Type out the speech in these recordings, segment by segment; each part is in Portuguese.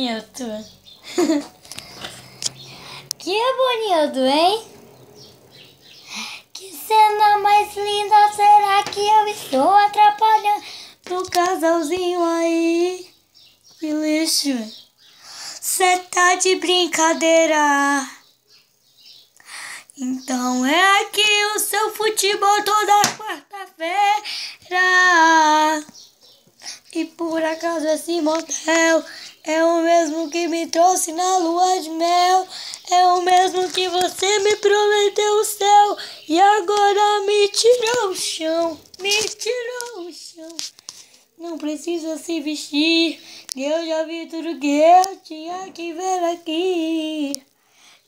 bonito. Que bonito, hein? Que cena mais linda, será que eu estou atrapalhando o casalzinho aí? Que lixo. Cê tá de brincadeira. Então é aqui o seu futebol toda quarta-feira. E por acaso esse motel é o mesmo que me trouxe na lua de mel. É o mesmo que você me prometeu o céu e agora me tirou o chão. Me tirou o chão. Não precisa se vestir, eu já vi tudo que eu tinha que ver aqui.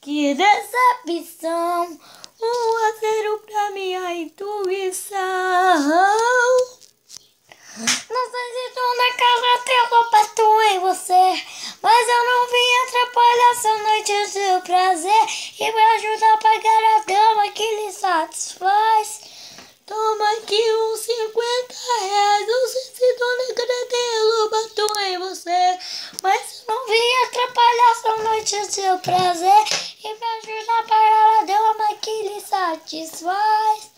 Que decepção, 1-0 pra minha intuição. Não sei se estou na casa teu pato em você, mas eu não vim atrapalhar sua noite e seu prazer e me ajudar a pagar a dama que lhe satisfaz. Toma aqui uns 50 reais, não sei se estou na casa teu pato em você, mas eu não vim atrapalhar sua noite e seu prazer e me ajudar a pagar a dama que lhe satisfaz.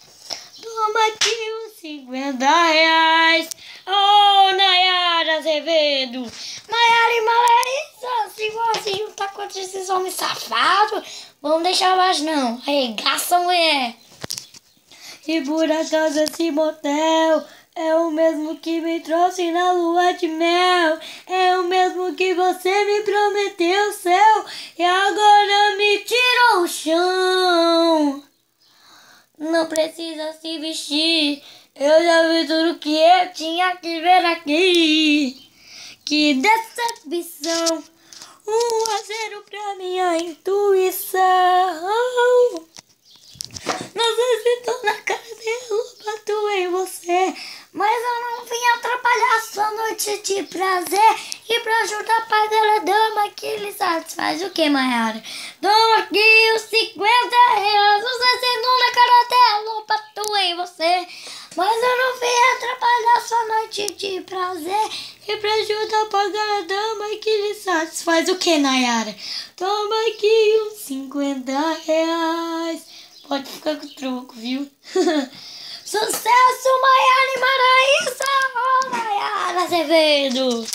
Toma aqui uns 50 reais. Oh, Nayara Azevedo, Nayara e Malarissa, se você juntar contra esses homens safados, vamos deixar mais não, arregaça, mulher. E por acaso esse motel é o mesmo que me trouxe na lua de mel. É o mesmo que você me prometeu o céu e agora me tirou o chão. Não precisa se vestir, eu já vi tudo que eu tinha que ver aqui. Que decepção, 1-0 pra minha intuição. Não sei se estou na cara dele, bato em você, mas eu não vim atrapalhar sua noite de prazer e pra ajudar a pagar a dama que lhe satisfaz. O que, Mayara? Toma aqui os 50 reais, não sei se estou na cara dele, bato em você, mas eu não vim atrapalhar sua noite de prazer e pra ajudar a pagar a dama que lhe satisfaz. O que, Nayara? Toma aqui uns 50 reais. Pode ficar com o troco, viu? Sucesso, Maiara e Maraísa! Oh, Nayara Azevedo!